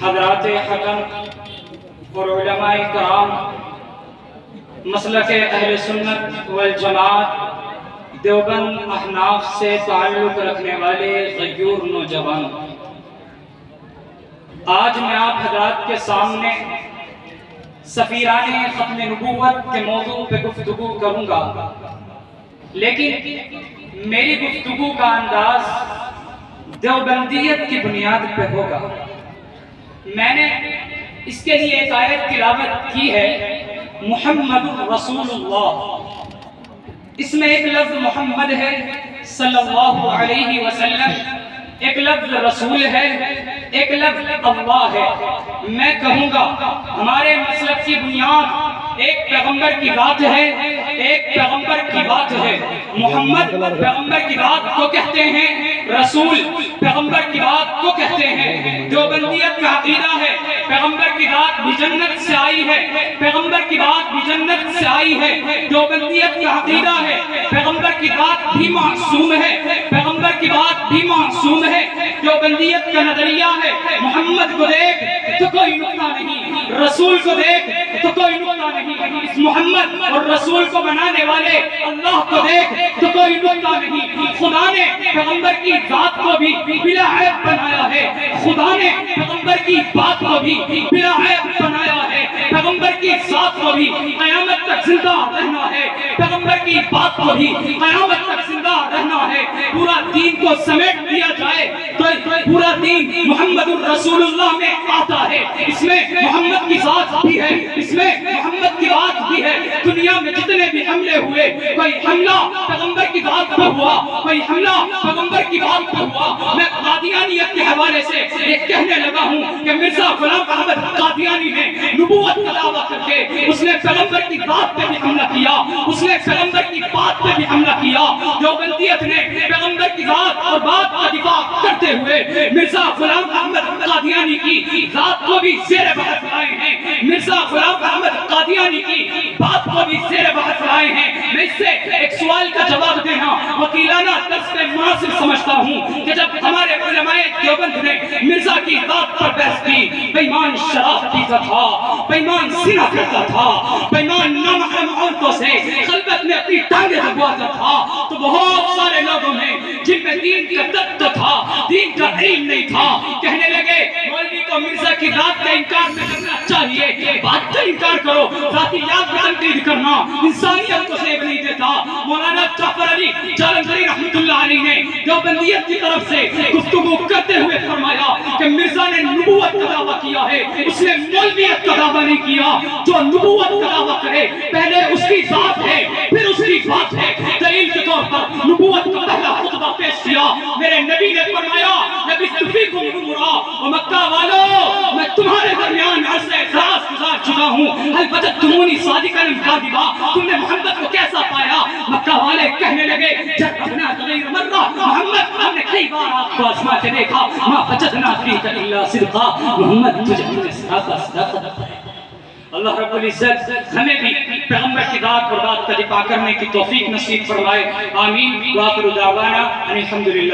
हज़रात हक़म और उलमाए कराम, मसलके अहले सुन्नत वल जमात देवबंद अहनाफ से ताल्लुक़ रखने वाले ग़यूर नौजवान, आज मैं आप हज़रात के सामने सफ़ीराने ख़त्म नबूवत के मौजू पे गुफ्तगू करूँगा, लेकिन मेरी गुफ्तगू का अंदाज देवबंदियत की बुनियाद पे होगा। मैंने इसके लिए एक आयत तिलावत की है, मुहम्मदुर रसूलुल्लाह। इसमें एक लफ्ज़ मोहम्मद है सल्लल्लाहु अलैहि वसल्लम, एक लफ्ज़ रसूल है, एक लफ्ज़ अल्लाह है। मैं कहूँगा हमारे मसलब की बुनियाद एक पैगंबर की बात है, एक पैगंबर की बात है। मोहम्मद पैगंबर की बात को कहते हैं, रसूल पैगंबर की बात को कहते हैं। देवबंदियत का अकीदा है पैगंबर की बात भी जन्नत से आई है, पैगंबर की बात भी जन्नत से आई है। देवबंदियत का अकीदा है पैगंबर की बात भी मासूम है, पैगंबर की बात भी मासूम है। देवबंदियत का नजरिया है मोहम्मद को देख तो कोई नुक्ता नहीं, रसूल को देख तो कोई नुक्ता नहीं। इस मोहम्मद और रसूल को बनाने वाले अल्लाह को देख तो कोई नुक्ता नहीं। खुदा ने पैगंबर की बात को भी बिला ऐब बनाया है, खुदा ने पैगंबर की बात को भी बिला ऐब बनाया है। पैगंबर की साथ को भी क़यामत तक जिंदा रहना है, पैगंबर की बात को भी क़यामत तक जिंदा रहना है। पूरा दीन को समेट दिया जाए तो पूरा दीन मुहम्मदुर रसूलुल्लाह में आता है। इसमें मोहम्मद की साथ भी है, इसमें मोहम्मद की बात भी है। दुनिया में जितने भी हमले हुए, कोई हमला पैगंबर की बात पर हुआ, कोई हमला पैगंबर की बात पर हुआ। मैं कादियानियत के हवाले से ये कहने लगा हूँ कि मिर्जा गुलाम अहमद कादियानी ने नबूवत का दावा करके उसने पैगंबर की बात पे भी हमला किया, उसने पैगंबर की बात पे भी हमला किया। देवबंदियत ने पैगंबर की बात और बात का दिफा करते हुए मिर्जा गुलाम अहमद कादियानी की बात को भी ज़ेर बहस लाए हैं, मिर्जा गुलाम अहमद कादियानी की बात को भी ज़ेर बहस लाए हैं। मैं इससे एक सवाल का जवाब देना वकीलाना तर्ज पे मुनासिब समझता हूँ कि जब हमारे उलमाए देवबंद ने मिर्जा की बात पर बहस की, बेईमान शराब पीता था, बेईमान ज़िना करता था, बेईमान नामहरम औरतों से खलबत में अपनी टांगे दबाता था, तो बहुत सारे लोगों ने जिनमें दीन का तत्व था, दीन का इल्म नहीं था, कहने लगे मौलवी को मिर्जा की बात का इनकार नहीं करना चाहिए, बात का इनकार करो, ज़ातियात की तनकीद करना इंसानियत को सेव नहीं देता। मौलाना जाफर अली जालंधरी रहमतुल्लाह अलैह ने देवबंदियत की तरफ से गुफ्तगू करते हुए फरमाया कि मिर्जा ने नबूवत का दावा किया है, उसने मौलवियत का दावा नहीं किया। जो नबूवत का दावा करे पहले उसकी जात है फिर उसकी बात है। दलील के तौर पर नबूवत का पहला खुतबा पेश किया, मेरे नबी ने फरमाया नबी तफीकुम उमरा और मक्का वालों मैं तुम्हारे दरमियान अरसे दराज गुजार चुका हूँ, हल वजदतुमूनी सादिकन कादिबा, तुमने मोहम्मद को कैसा पाया? मक्का वाले कहने लगे जरबना गैर मर्रा, मोहम्मद हमने कई बार आपको आजमा के देखा, मा वजदना फीका इल्ला सिदका, मोहम्मद तुझे हमने सदाकत। अल्लाह रब्बुल इज्जत हमें भी पैगंबर की बात और बात का दिफा करने की तौफीक नसीब फरमाए। आमीन। व आखिरु दावाना अनिल हम्दुलिल्लाह।